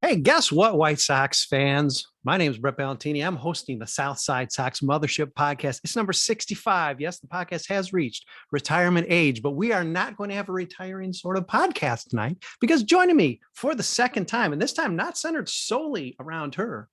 Hey, guess what, White Sox fans? My name is Brett Ballantini. I'm hosting the Southside Sox Mothership podcast. It's number 65. Yes, the podcast has reached retirement age, but we are not going to have a retiring sort of podcast tonight because joining me for the second time, and this time not centered solely around her,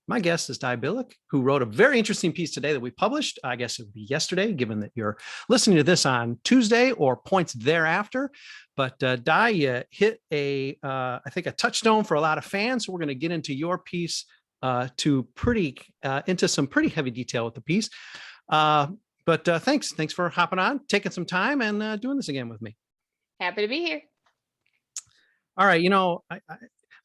my guest is Billick, who wrote a very interesting piece today that we published. I guess it would be yesterday, given that you're listening to this on Tuesday or points thereafter. But hit I think a touchstone for a lot of fans. So we're going to get into your piece into some pretty heavy detail with the piece. But thanks for hopping on, taking some time, and doing this again with me. Happy to be here. All right,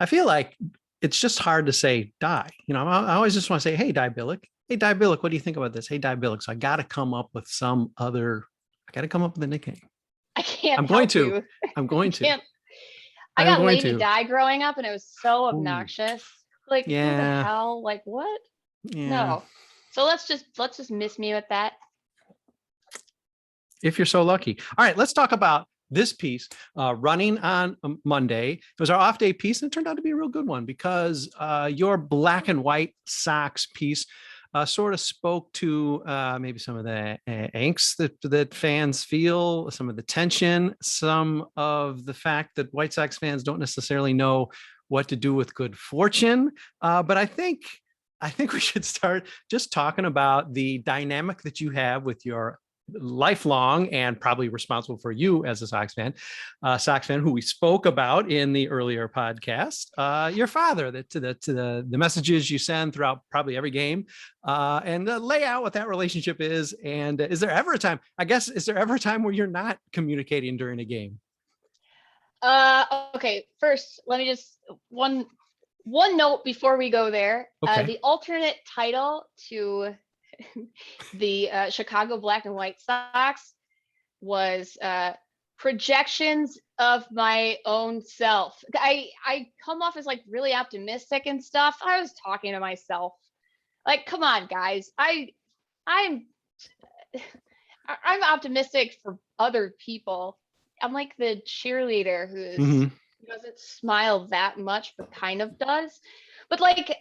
I feel like it's just hard to say die. I always just want to say, hey, Billick. Hey, Billick, what do you think about this? Hey, Billick. So I got to come up with a nickname. I can't. I'm going to. I got Lady Di growing up, and it was so obnoxious. Like, yeah. Who the hell? Like, what? Yeah. No. So let's just miss me with that. If you're so lucky. All right, let's talk about this piece running on Monday. It was our off day piece, and it turned out to be a real good one because your black and white Sox piece sort of spoke to maybe some of the angst that fans feel, some of the tension, some of the fact that White Sox fans don't necessarily know what to do with good fortune. But I think we should start just talking about the dynamic that you have with your lifelong and probably responsible for you as a Sox fan who we spoke about in the earlier podcast, your father, to the messages you send throughout probably every game, and lay out what that relationship is. And is there ever a time where you're not communicating during a game? Okay, first let me just one note before we go there. Okay. The alternate title to the Chicago Black and White Sox was projections of my own self. I come off as like really optimistic and stuff. I was talking to myself. Like, come on, guys. I'm optimistic for other people. I'm like the cheerleader who doesn't smile that much, but kind of does. But like,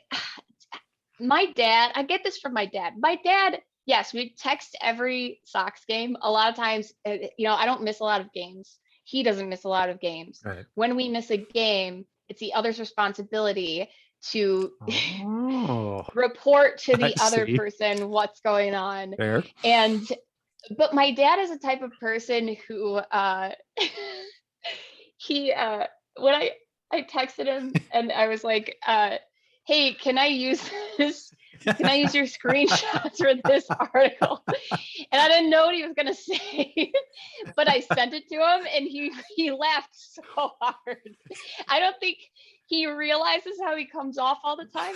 my dad, I get this from my dad. My dad, yes, we text every Sox game. A lot of times, I don't miss a lot of games. He doesn't miss a lot of games. Right. When we miss a game, it's the other's responsibility to report to the other person what's going on. Fair. But my dad is a type of person who when I texted him and I was like, hey, can I use this? Can I use your screenshots for this article? And I didn't know what he was going to say, but I sent it to him and he laughed so hard. I don't think he realizes how he comes off all the time.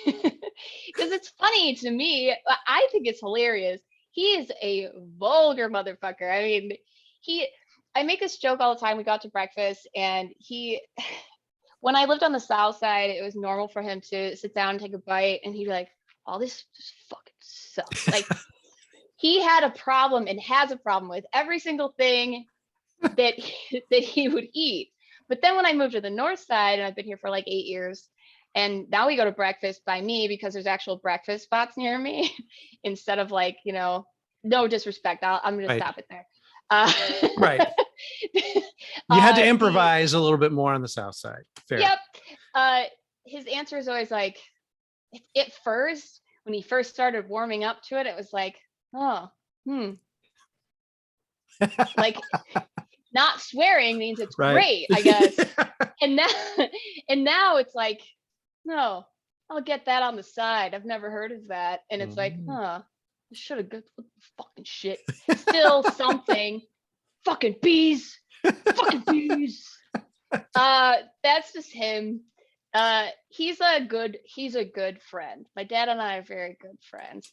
Because it's funny to me. I think it's hilarious. He is a vulgar motherfucker. I mean, I make this joke all the time. We go out to breakfast and when I lived on the South Side, it was normal for him to sit down and take a bite and he'd be like, oh, this fucking sucks. Like, he had a problem and has a problem with every single thing that he would eat. But then when I moved to the North Side, and I've been here for like 8 years, and now we go to breakfast by me because there's actual breakfast spots near me instead of like, no disrespect. I'm going to stop it there. Right. You had to improvise a little bit more on the South Side. Fair. Yep. His answer is always like, at first, when he first started warming up to it, it was like, like, not swearing means it's great, I guess. And now it's like, no, I'll get that on the side. I've never heard of that. And it's like, I should have got the fucking shit. Still something. Fucking bees. Fucking bees. That's just him. He's a good friend. My dad and I are very good friends.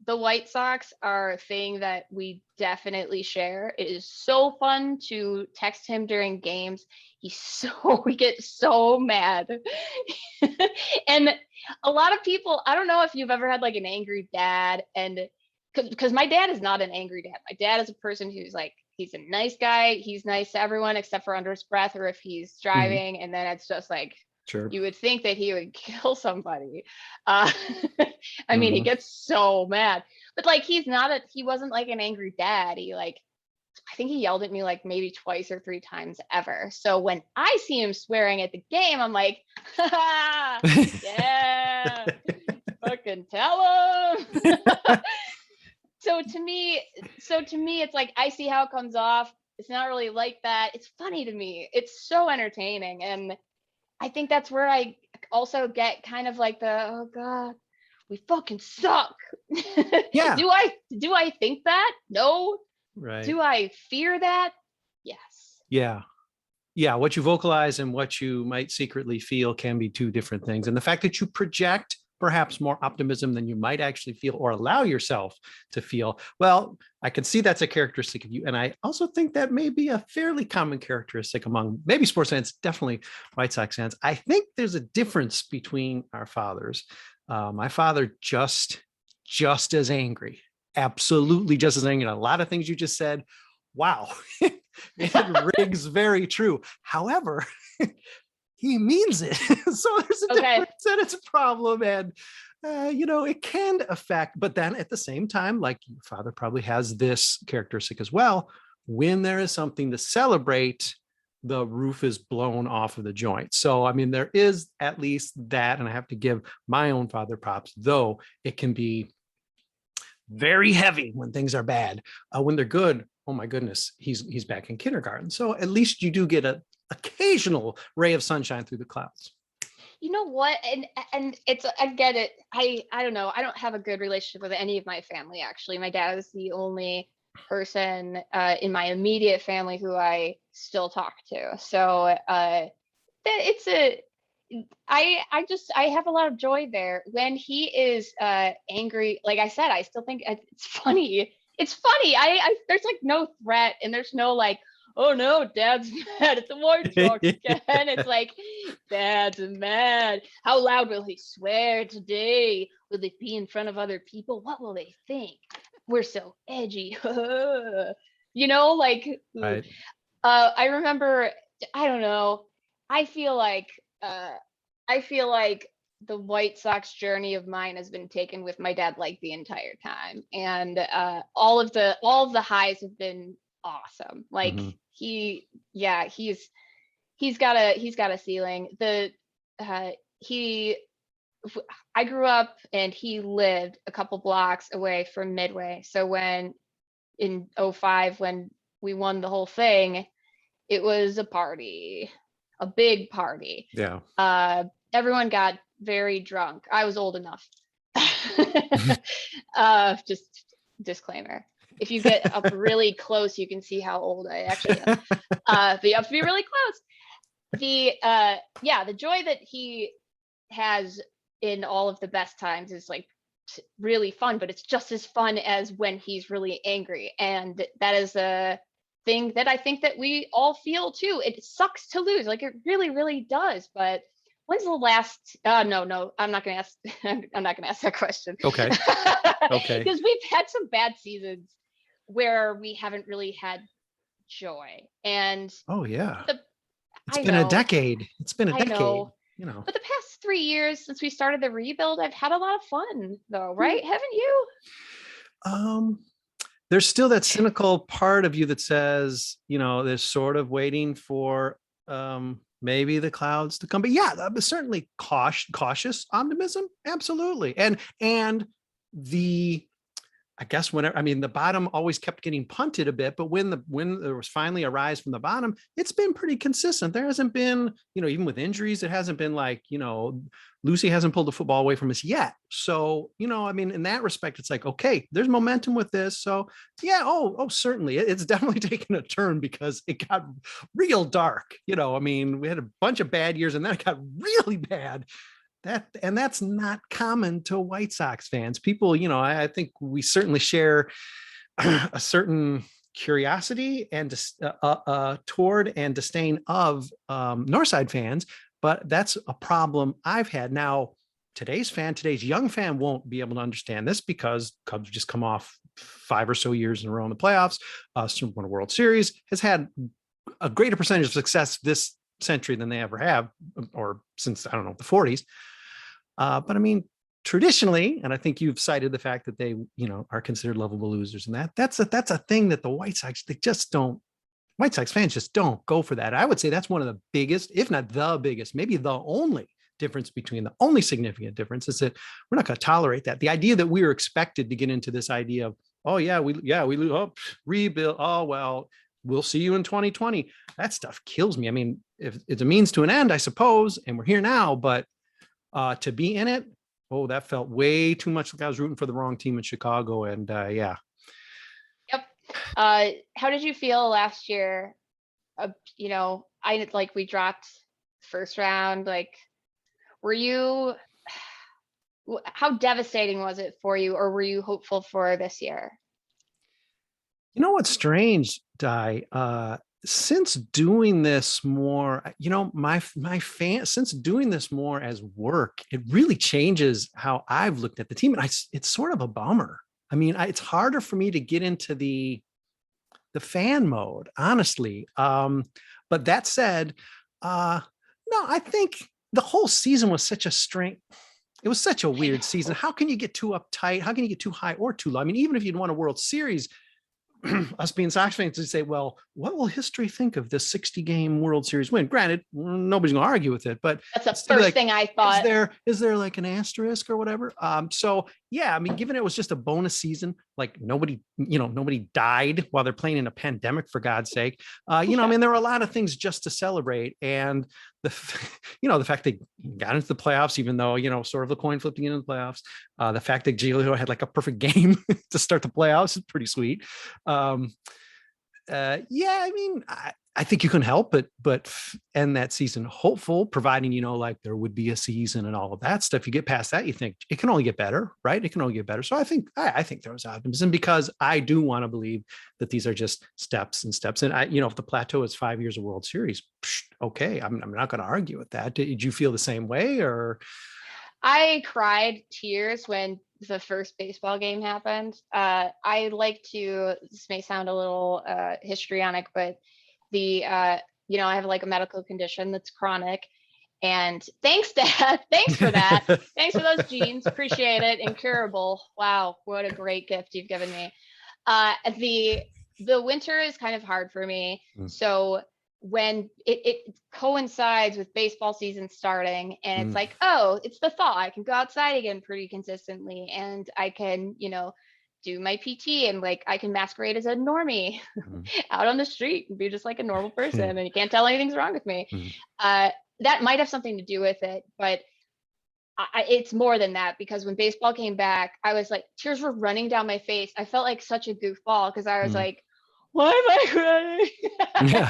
The White Sox are a thing that we definitely share. It is so fun to text him during games. We get so mad. And a lot of people, I don't know if you've ever had like an angry dad, and because my dad is not an angry dad. My dad is a person who's like he's a nice guy. He's nice to everyone except for under his breath or if he's driving. And then it's just like, Sure. you would think that he would kill somebody. I mean, he gets so mad, but like, he wasn't like an angry dad. I think he yelled at me like maybe twice or 3 times ever. So when I see him swearing at the game, I'm like, yeah, fucking tell him. So to me, it's like, I see how it comes off. It's not really like that. It's funny to me. It's so entertaining. And I think that's where I also get kind of like oh God, we fucking suck. Yeah. Do I think that? No. Right. Do I fear that? Yes. Yeah. Yeah. What you vocalize and what you might secretly feel can be 2 different things. And the fact that you project perhaps more optimism than you might actually feel or allow yourself to feel, well, I can see that's a characteristic of you. And I also think that may be a fairly common characteristic among maybe sports fans, definitely White Sox fans. I think there's a difference between our fathers. My father just as angry, absolutely just as angry. And a lot of things you just said, wow, it rings very true. However, he means it. So there's a difference and it's a problem. And, it can affect, but then at the same time, like your father probably has this characteristic as well. When there is something to celebrate, the roof is blown off of the joint. So, I mean, there is at least that, and I have to give my own father props, though it can be very heavy when things are bad. When they're good, oh my goodness, he's back in kindergarten. So at least you do get a occasional ray of sunshine through the clouds. You know what? And it's, I get it. I don't know. I don't have a good relationship with any of my family, actually. My dad is the only person in my immediate family who I still talk to. So it's I have a lot of joy there. When he is angry, like I said, I still think it's funny. It's funny. There's like no threat and there's no like, oh no, Dad's mad at the White Sox again. It's like, Dad's mad. How loud will he swear today? Will it be in front of other people? What will they think? We're so edgy. Right. I remember, I don't know. I feel like the White Sox journey of mine has been taken with my dad like the entire time. And all of the highs have been awesome. Like he's got a ceiling. I grew up and he lived a couple blocks away from Midway. So when in 2005, when we won the whole thing, it was a party, a big party. Yeah. Everyone got very drunk. I was old enough. Just disclaimer. If you get up really close, you can see how old I actually am. But you have to be really close. The joy that he has in all of the best times is like really fun, but it's just as fun as when he's really angry. And that is a thing that I think that we all feel too. It sucks to lose, like it really, really does. But when's the last? No, I'm not gonna ask. I'm not gonna ask that question. Okay. Okay. Because we've had some bad seasons where we haven't really had joy. And oh yeah, it's been a decade. But the past 3 years since we started the rebuild, I've had a lot of fun though, right? Haven't you? There's still that cynical part of you that says, there's sort of waiting for maybe the clouds to come. But yeah, certainly cautious optimism. Absolutely. And I guess the bottom always kept getting punted a bit, but when there was finally a rise from the bottom, it's been pretty consistent. There hasn't been, even with injuries, it hasn't been like, Lucy hasn't pulled the football away from us yet. So, in that respect, it's like, okay, there's momentum with this. So yeah. Oh, certainly. It's definitely taken a turn because it got real dark. We had a bunch of bad years and then it got really bad. That's not common to White Sox fans. People, I think we certainly share a certain curiosity and toward and disdain of Northside fans, but that's a problem I've had. Now, today's young fan won't be able to understand this because Cubs just come off 5 or so years in a row in the playoffs. Won a World Series, has had a greater percentage of success this century than they ever have, or since, I don't know, the 40s. But I mean, traditionally, and I think you've cited the fact that they, are considered lovable losers, and that's a thing that the White Sox, White Sox fans just don't go for that. I would say that's one of the biggest, if not the biggest, maybe the only difference between the only significant difference is that we're not going to tolerate that. The idea that we were expected to get into this idea of, oh yeah, we rebuild. Oh, well, we'll see you in 2020. That stuff kills me. I mean, if it's a means to an end, I suppose, and we're here now, but to be in it, oh, that felt way too much like I was rooting for the wrong team in Chicago. And yeah. Yep. How did you feel last year? We dropped first round. How devastating was it for you, or were you hopeful for this year? You know what's strange, Di? Since doing this more, since doing this more as work, it really changes how I've looked at the team. And it's sort of a bummer. I mean, it's harder for me to get into the fan mode, honestly. But that said, no, I think the whole season was such a strength. It was such a weird season. How can you get too uptight? How can you get too high or too low? I mean, even if you'd won a World Series, us being Sox fans would say, well, what will history think of this 60-game World Series win? Granted, nobody's going to argue with it, but that's the first thing I thought. Is there like an asterisk or whatever? So yeah, I mean, given it was just a bonus season, like nobody died while they're playing in a pandemic, for God's sake. I mean, there were a lot of things just to celebrate. And the fact they got into the playoffs, even though, sort of the coin flipping into the playoffs, the fact that Giolito had like a perfect game to start the playoffs is pretty sweet. I mean, I think you can help but end that season hopeful, providing, like there would be a season and all of that stuff. You get past that, you think it can only get better, right? It can only get better. So I think there was optimism, because I do want to believe that these are just steps and steps. And if the plateau is 5 years of World Series, okay, I'm not going to argue with that. Did you feel the same way? Or I cried tears when the first baseball game happened. This may sound a little histrionic, but I have like a medical condition that's chronic. And thanks, Dad. Thanks for that. Thanks for those genes. Appreciate it. Incurable. Wow. What a great gift you've given me. The winter is kind of hard for me. So when it coincides with baseball season starting, and it's like, oh, it's the thaw, I can go outside again pretty consistently, and I can, do my PT, and like I can masquerade as a normie out on the street and be just like a normal person, and you can't tell anything's wrong with me. That might have something to do with it, but it's more than that, because when baseball came back, I was like, tears were running down my face. I felt like such a goofball, because I was like, why am I crying? Yeah.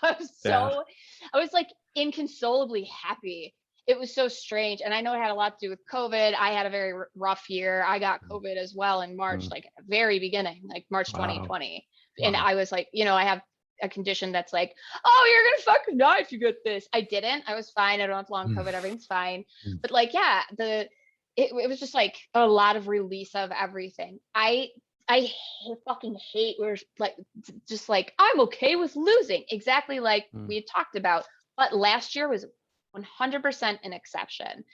I was like inconsolably happy. It was so strange. And I know it had a lot to do with COVID. I had a very rough year. I got COVID as well in March, like at the very beginning, like March 2020. Wow. And I was like, I have a condition that's like, oh, you're going to fucking die if you get this. I didn't. I was fine. I don't have long COVID. Everything's fine. But like, yeah, it was just like a lot of release of everything. I fucking hate where like, just like, I'm okay with losing, exactly like we had talked about. But last year was 100% an exception.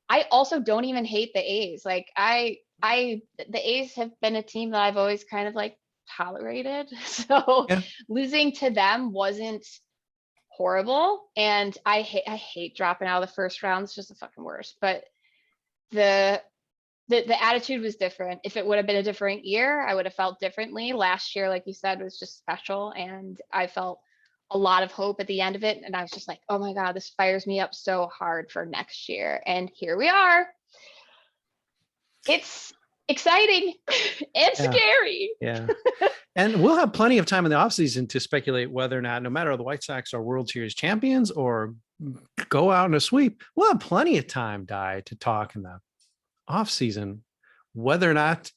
I also don't even hate the A's. Like the A's have been a team that I've always kind of like tolerated. So losing to them wasn't horrible. And I hate dropping out of the first round. It's just the fucking worst. But the attitude was different. If it would have been a different year, I would have felt differently. Last year, like you said, was just special. And I felt a lot of hope at the end of it. And I was just like, oh my God, this fires me up so hard for next year. And here we are. It's exciting and scary. Yeah. And we'll have plenty of time in the offseason to speculate whether or not, no matter the White Sox are World Series champions or go out in a sweep, we'll have plenty of time, Di, to talk in the offseason whether or not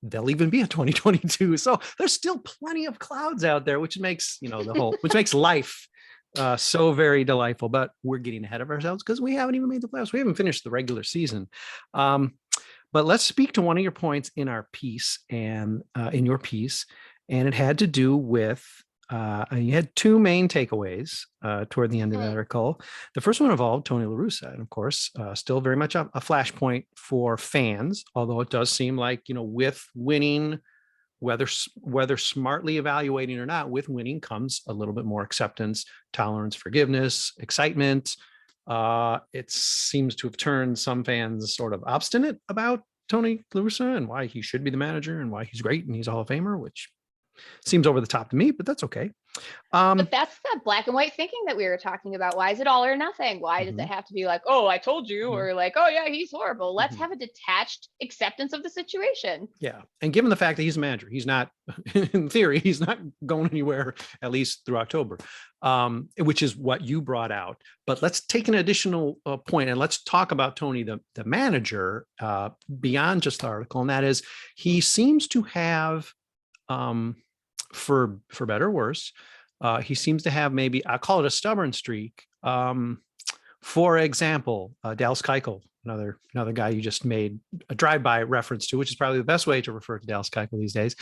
they'll even be a 2022. So there's still plenty of clouds out there, which makes, which makes life So very delightful, but we're getting ahead of ourselves because we haven't even made the playoffs. We haven't finished the regular season. But let's speak to one of your points in our piece and in your piece. And it had to do with, you had two main takeaways toward the end of the article. The first one involved Tony La Russa, and of course, still very much a flashpoint for fans, although it does seem like, with winning, whether smartly evaluating or not, with winning comes a little bit more acceptance, tolerance, forgiveness, excitement. It seems to have turned some fans sort of obstinate about Tony La Russa and why he should be the manager and why he's great and he's a Hall of Famer, which seems over the top to me, but that's okay. But that's the black and white thinking that we were talking about. Why is it all or nothing? Why does it have to be like, oh, I told you, or like, oh yeah, he's horrible? Let's have a detached acceptance of the situation. Yeah. And given the fact that he's a manager, he's not, in theory, he's not going anywhere, at least through October, which is what you brought out. But let's take an additional point and let's talk about Tony, the manager, beyond just the article. And that is, he seems to have, for better or worse, he seems to have maybe, I call it a stubborn streak. For example, Dallas Keuchel, another guy you just made a drive-by reference to, which is probably the best way to refer to Dallas Keuchel these days.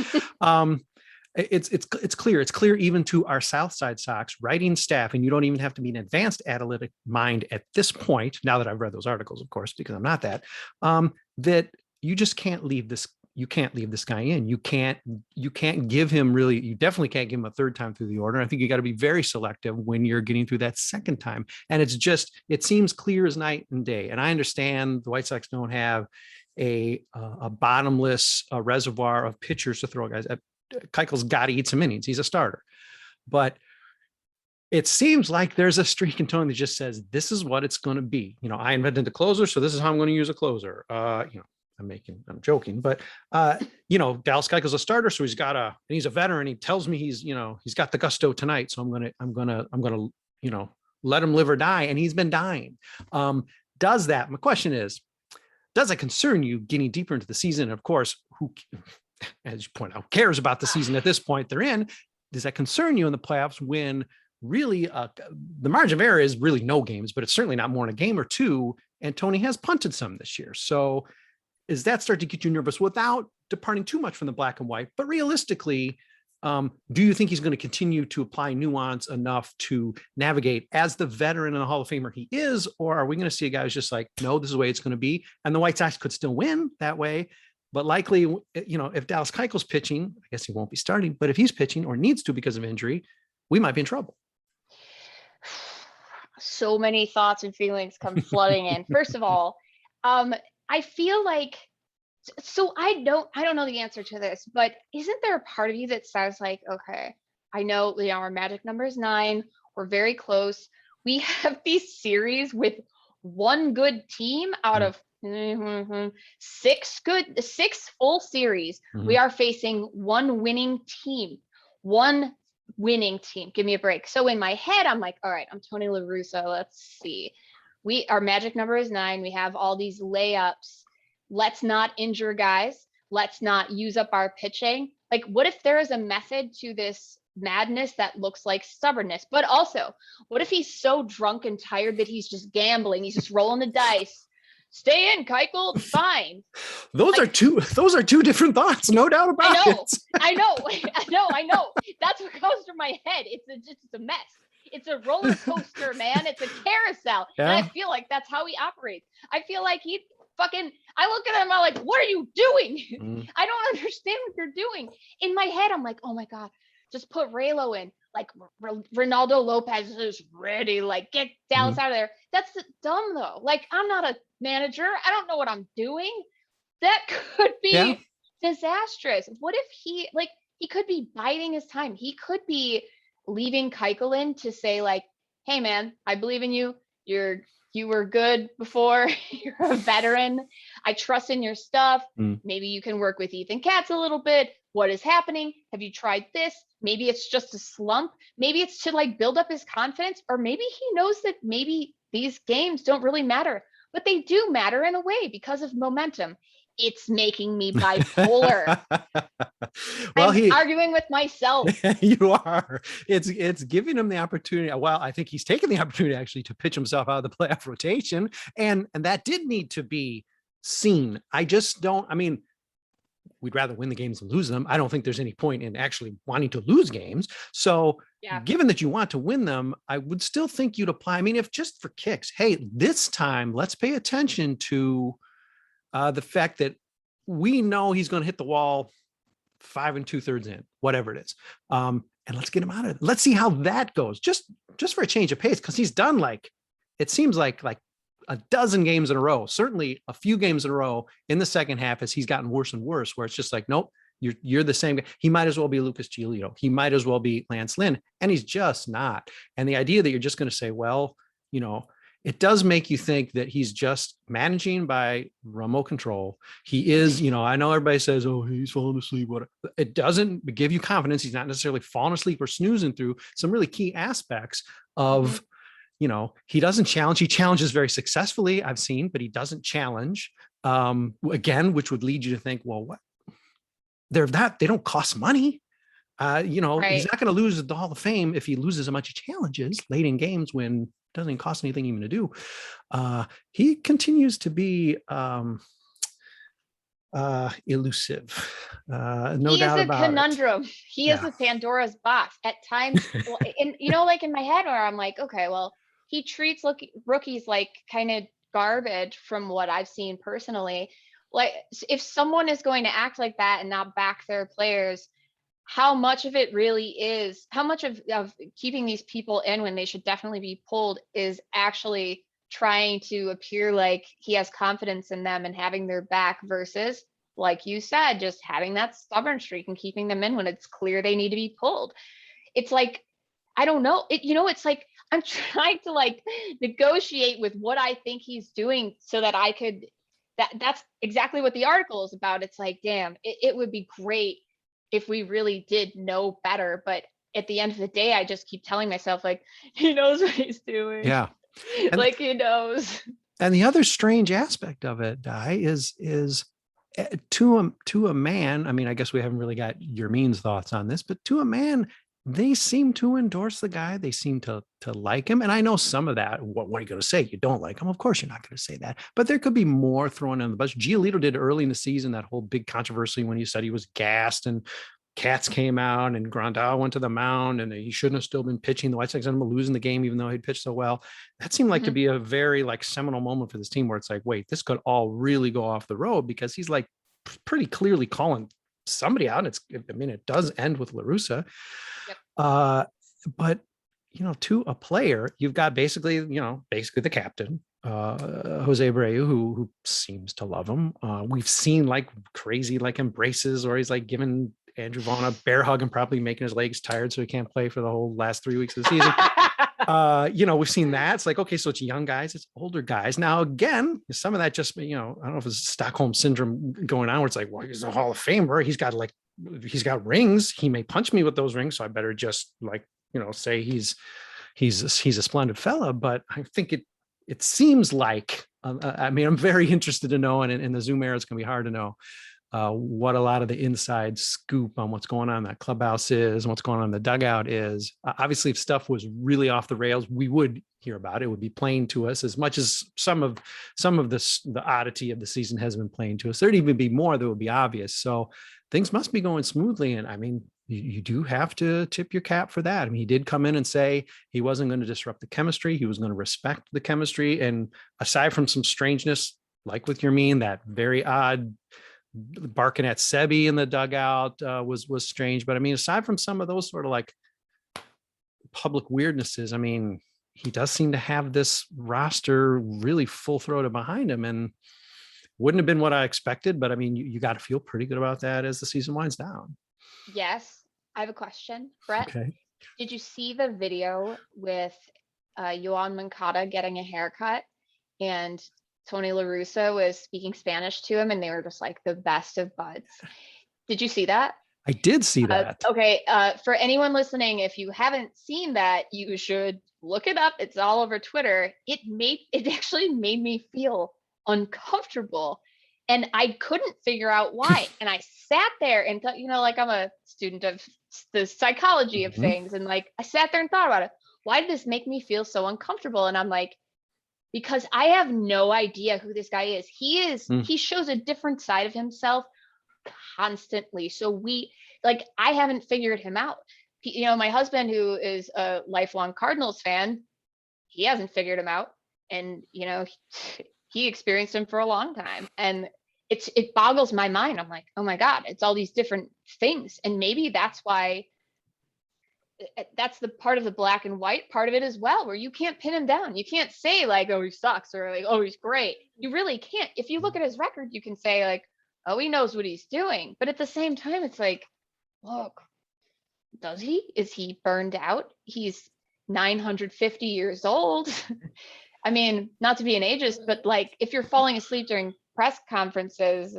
It's clear even to our Southside Sox writing staff, and you don't even have to be an advanced analytic mind at this point, now that I've read those articles, of course, because I'm not that, that you just can't leave this. You can't leave this guy in. You can't give him really, you definitely can't give him a third time through the order. I think you got to be very selective when you're getting through that second time. And it seems clear as night and day. And I understand the White Sox don't have a bottomless reservoir of pitchers to throw guys. Keuchel's got to eat some innings. He's a starter. But it seems like there's a streak in Tony that just says, this is what it's going to be. I invented the closer, so this is how I'm going to use a closer. I'm joking, but Dallas Keuchel's a starter, so and he's a veteran. He tells me he's got the gusto tonight, so I'm gonna let him live or die, and he's been dying. My question is, does it concern you getting deeper into the season? And of course, who, as you point out, cares about the season at this point they're in? Does that concern you in the playoffs when really the margin of error is really no games, but it's certainly not more than a game or two, and Tony has punted some this year, so is that start to get you nervous without departing too much from the black and white? But realistically, do you think he's going to continue to apply nuance enough to navigate as the veteran and the Hall of Famer he is? Or are we going to see a guy who's just like, no, this is the way it's going to be? And the White Sox could still win that way. But likely, if Dallas Keuchel's pitching, I guess he won't be starting, but if he's pitching or needs to because of injury, we might be in trouble. So many thoughts and feelings come flooding in. First of all, I feel like, so I don't know the answer to this, but isn't there a part of you that says like, okay, I know, our magic number is 9. We're very close. We have these series with one good team out of 6 full series. We are facing one winning team. Give me a break. So in my head, I'm like, all right, I'm Tony La Russa. Let's see. Our magic number is 9. We have all these layups. Let's not injure guys. Let's not use up our pitching. Like, what if there is a method to this madness that looks like stubbornness? But also, what if he's so drunk and tired that he's just gambling? He's just rolling the dice. Stay in, Keuchel. Fine. Those are two different thoughts, no doubt about it. I know. That's what goes through my head. It's a mess. It's a roller coaster, man. It's a carousel. Yeah. And I feel like that's how he operates. I feel like I look at him, I'm like, what are you doing? I don't understand what you're doing. In my head, I'm like, oh my God, just put Raylo in. Like Ronaldo Lopez is ready. Like, get Dallas out of there. That's dumb though. Like, I'm not a manager. I don't know what I'm doing. That could be disastrous. What if he could be biding his time. He could be leaving Keuchel in to say like, hey man, I believe in you. You were good before. You're a veteran. I trust in your stuff. Maybe you can work with Ethan Katz a little bit. What is happening? Have you tried this? Maybe it's just a slump. Maybe it's to like build up his confidence, or maybe he knows that maybe these games don't really matter, but they do matter in a way because of momentum. it's making me bipolar. Well, I'm arguing with myself. You are. It's giving him the opportunity. Well, I think he's taken the opportunity actually to pitch himself out of the playoff rotation, and that did need to be seen. I just don't. I mean, we'd rather win the games than lose them. I don't think there's any point in actually wanting to lose games. So, given that you want to win them, I would still think you'd apply. I mean, if just for kicks, hey, this time let's pay attention to the fact that we know he's going to hit the wall 5 2/3 in, whatever it is. And let's get him out of it. Let's see how that goes. Just for a change of pace, because he's done it seems like a dozen games in a row, certainly a few games in a row in the second half as he's gotten worse and worse, where it's just like, nope, you're the same guy. He might as well be Lucas Giolito. He might as well be Lance Lynn. And he's just not. And the idea that you're just going to say, well, it does make you think that he's just managing by remote control. He is, I know everybody says, oh, he's falling asleep. Whatever. It doesn't give you confidence. He's not necessarily falling asleep or snoozing through some really key aspects of, he doesn't challenge. He challenges very successfully, I've seen, but he doesn't challenge. Again, which would lead you to think, well, what? They don't cost money. Right. He's not going to lose the Hall of Fame if he loses a bunch of challenges late in games when it doesn't even cost anything even to do. He continues to be elusive. No doubt about it. He is a conundrum. He is a Pandora's box at times. And like in my head where I'm like, okay, well, he treats rookies like kind of garbage from what I've seen personally. Like if someone is going to act like that and not back their players, how much of it really is, how much of keeping these people in when they should definitely be pulled is actually trying to appear like he has confidence in them and having their back versus, like you said, just having that stubborn streak and keeping them in when it's clear they need to be pulled. It's like, I don't know. It's like I'm trying to negotiate with what I think he's doing so that I could, that's exactly what the article is about. It's like, damn, it would be great if we really did know better. But at the end of the day, I just keep telling myself, he knows what he's doing. Yeah. And, he knows. And the other strange aspect of it, Di, is to a man, I mean, I guess we haven't really got your means thoughts on this, but to a man, they seem to endorse the guy. They seem to like him. And I know some of that. What are you going to say? You don't like him? Of course, you're not going to say that. But there could be more thrown on the bus. Giolito did early in the season, that whole big controversy when he said he was gassed and Katz came out and Grandal went to the mound and he shouldn't have still been pitching. The White Sox ended up losing the game, even though he'd pitched so well. That seemed like to be a very seminal moment for this team where it's like, wait, this could all really go off the road, because he's pretty clearly calling somebody out. It does end with LaRussa. Yep. But to a player, you've got basically the captain, Jose Abreu, who seems to love him. We've seen crazy embraces, or he's giving Andrew Vaughn a bear hug and probably making his legs tired so he can't play for the whole last 3 weeks of the season. We've seen that. It's like, okay, so it's young guys, it's older guys. Now, again, some of that just, I don't know if it's Stockholm syndrome going on where it's like, well, he's a Hall of Famer. He's got rings. He may punch me with those rings. So I better just say he's a splendid fella. But I think it seems like, I'm very interested to know, and in the Zoom era, it's going to be hard to know what a lot of the inside scoop on what's going on in that clubhouse is and what's going on in the dugout is. Obviously, if stuff was really off the rails, we would hear about it. It would be plain to us, as much as some of the oddity of the season has been plain to us. There'd even be more that would be obvious. So things must be going smoothly. And you do have to tip your cap for that. He did come in and say he wasn't going to disrupt the chemistry. He was going to respect the chemistry. And aside from some strangeness, like with Yermin, that very odd barking at Sebi in the dugout was strange. But aside from some of those sort of public weirdnesses, he does seem to have this roster really full-throated behind him, and wouldn't have been what I expected. But you got to feel pretty good about that as the season winds down. Yes. I have a question, Brett. Okay. Did you see the video with Yoan Moncada getting a haircut, and Tony La Russa was speaking Spanish to him, and they were just the best of buds? Did you see that? I did see that. Okay. For anyone listening, if you haven't seen that, you should look it up. It's all over Twitter. It actually made me feel uncomfortable. And I couldn't figure out why. And I sat there and thought, like I'm a student of the psychology of things. And like, I sat there and thought about it. Why did this make me feel so uncomfortable? And I'm like, because I have no idea who this guy is. He shows a different side of himself constantly. So I haven't figured him out. My husband, who is a lifelong Cardinals fan, he hasn't figured him out. And, he experienced him for a long time. And it boggles my mind. I'm like, oh my God, it's all these different things. And maybe that's why that's the part of the black and white part of it as well, where you can't pin him down. You can't say like, oh, he sucks, or like, oh, he's great. You really can't. If you look at his record, you can say like, oh, he knows what he's doing. But at the same time, it's like, look, does he? Is he burned out? He's 950 years old. I mean, not to be an ageist, but like if you're falling asleep during press conferences,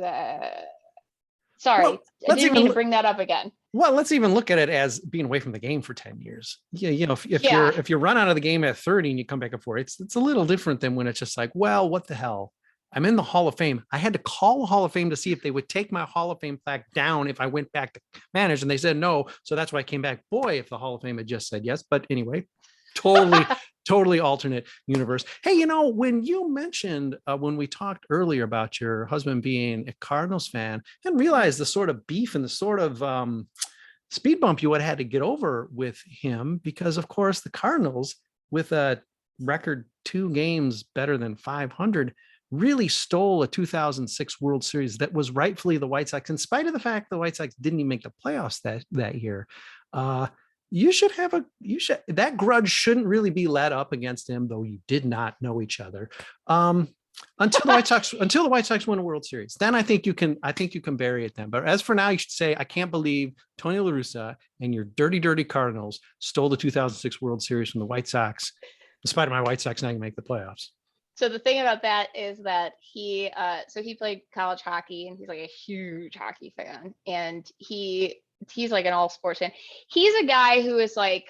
sorry, Well, I didn't mean to bring that up again. Well, let's even look at it as being away from the game for 10 years. Yeah, if you run out of the game at 30 and you come back at 40, it's a little different than when it's just like, well, what the hell? I'm in the Hall of Fame. I had to call the Hall of Fame to see if they would take my Hall of Fame plaque down if I went back to manage, and they said no. So that's why I came back. Boy, if the Hall of Fame had just said yes. But anyway, totally alternate universe. Hey, when you mentioned when we talked earlier about your husband being a Cardinals fan, and realized the sort of beef and the sort of speed bump you would have had to get over with him, because of course the Cardinals, with a record 2 games better than 500, really stole a 2006 World Series that was rightfully the White Sox, in spite of the fact the White Sox didn't even make the playoffs that year. That grudge shouldn't really be let up against him, though you did not know each other until the White Sox win a World Series. Then I think you can bury it then. But as for now, you should say, I can't believe Tony La Russa and your dirty Cardinals stole the 2006 World Series from the White Sox, in spite of my White Sox not going to make the playoffs. So the thing about that is that he played college hockey, and he's like a huge hockey fan, and he's like an all sports fan. He's a guy who is like,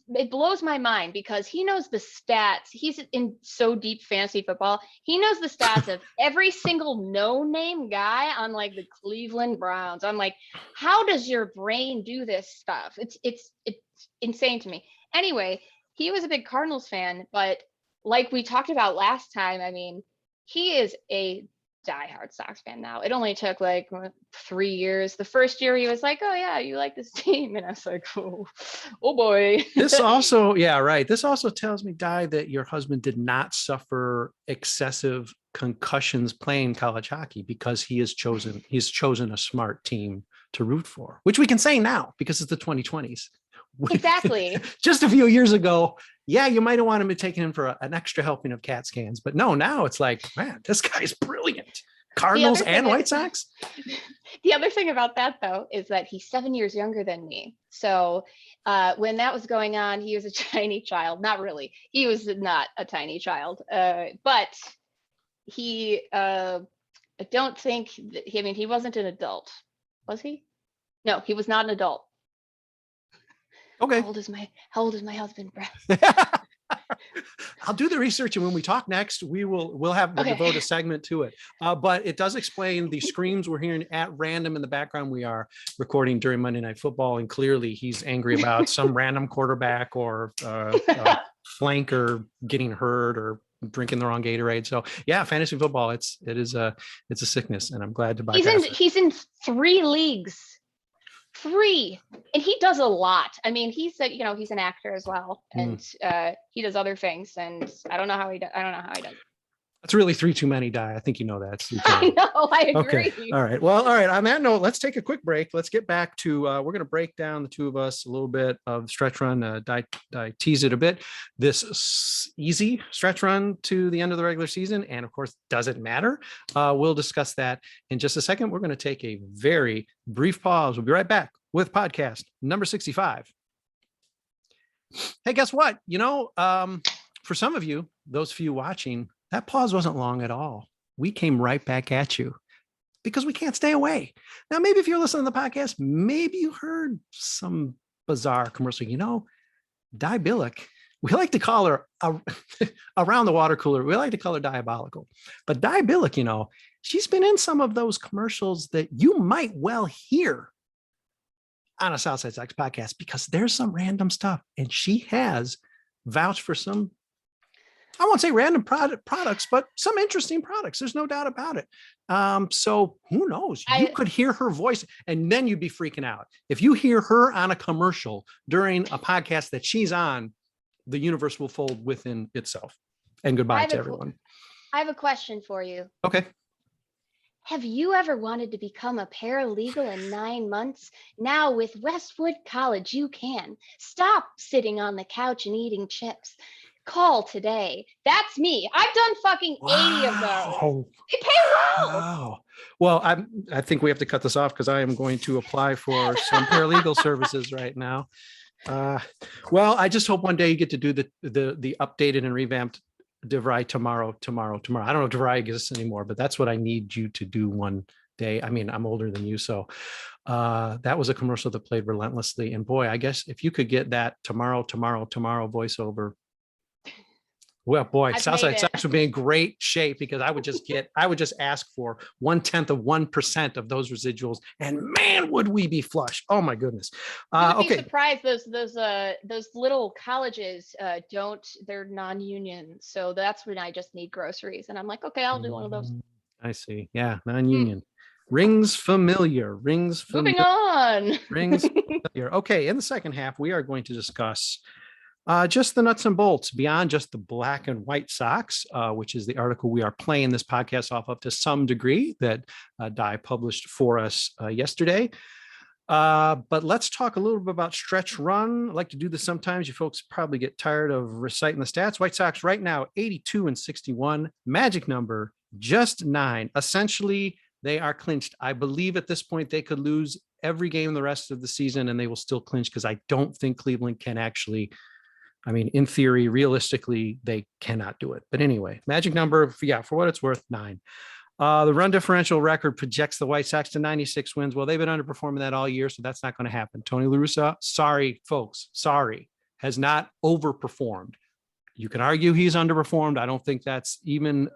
it blows my mind because he knows the stats. He's in so deep fantasy football. He knows the stats of every single no-name guy on like the Cleveland Browns. I'm like, how does your brain do this stuff? It's insane to me. Anyway, he was a big Cardinals fan, but like we talked about last time, I mean, he is a diehard Sox fan now. It only took like 3 years. The first year he was like, oh yeah, you like this team, and I was like, oh boy. This also tells me, Di, that your husband did not suffer excessive concussions playing college hockey, because he's chosen a smart team to root for, which we can say now because it's the 2020s. Exactly. Just a few years ago, yeah, you might have wanted to take him for an extra helping of CAT scans, but no, now it's like, man, this guy's brilliant. Cardinals and White Sox. The other thing about that, though, is that he's 7 years younger than me. So when that was going on, he was a tiny child. Not really. He was not a tiny child, but I don't think he wasn't an adult. Was he? No, he was not an adult. Okay. How old is my husband, Brett? I'll do the research, and when we talk next, we'll devote a segment to it. But it does explain the screams we're hearing at random in the background. We are recording during Monday Night Football, and clearly he's angry about some random quarterback or flanker getting hurt or drinking the wrong Gatorade. So yeah, fantasy football, it's a sickness, and I'm glad to bypass it. He's in 3 leagues. 3, and he does a lot. I mean, he's an actor as well, and he does other things, and I don't know how he does. That's really 3 too many, Di. I think you know that. I know, I agree. Okay. All right. Well, all right. On that note, let's take a quick break. Let's get back to, we're going to break down, the two of us, a little bit of stretch run. Di tease it a bit. This easy stretch run to the end of the regular season. And of course, does it matter? We'll discuss that in just a second. We're going to take a very brief pause. We'll be right back with podcast number 65. Hey, guess what? For some of you, those few watching, that pause wasn't long at all. We came right back at you because we can't stay away. Now, maybe if you're listening to the podcast, maybe you heard some bizarre commercial. Di Billick We like to call her around the water cooler. We like to call her diabolical, but Billick, she's been in some of those commercials that you might well hear on a Southside Sox podcast because there's some random stuff, and she has vouched for some, I won't say random products, but some interesting products. There's no doubt about it. So who knows? You could hear her voice and then you'd be freaking out. If you hear her on a commercial during a podcast that she's on, the universe will fold within itself. And goodbye to everyone. I have a question for you. Okay. Have you ever wanted to become a paralegal in 9 months? Now with Westwood College, you can. Stop sitting on the couch and eating chips. Call today. That's me. I've done fucking 80 of those. They pay well. Wow. Well, I think we have to cut this off because I am going to apply for some paralegal services right now. Well, I just hope one day you get to do the updated and revamped DeVry tomorrow. I don't know if DeVry exists anymore, but that's what I need you to do one day. I mean, I'm older than you, so that was a commercial that played relentlessly. And boy, I guess if you could get that tomorrow voiceover. Well, boy, Southside Sox would be in great shape because I would just ask for 0.1% of those residuals, and man, would we be flush. Oh my goodness. You would be surprised those little colleges they're non-union. So that's when I just need groceries. And I'm like, okay, I'll do one of those. I see. Yeah, non-union. Rings familiar. Moving on. Rings familiar. Okay, in the second half, we are going to discuss just the nuts and bolts beyond just the black and white Sox, which is the article we are playing this podcast off of to some degree that Di published for us yesterday. But let's talk a little bit about stretch run. I like to do this sometimes. You folks probably get tired of reciting the stats. White Sox right now, 82-61. Magic number, just 9. Essentially, they are clinched. I believe at this point they could lose every game the rest of the season and they will still clinch because I don't think Cleveland can actually. I mean, in theory, realistically, they cannot do it. But anyway, magic number, for what it's worth, 9. The run differential record projects the White Sox to 96 wins. Well, they've been underperforming that all year, so that's not going to happen. Tony La Russa, sorry, folks, has not overperformed. You can argue he's underperformed. I don't think that's even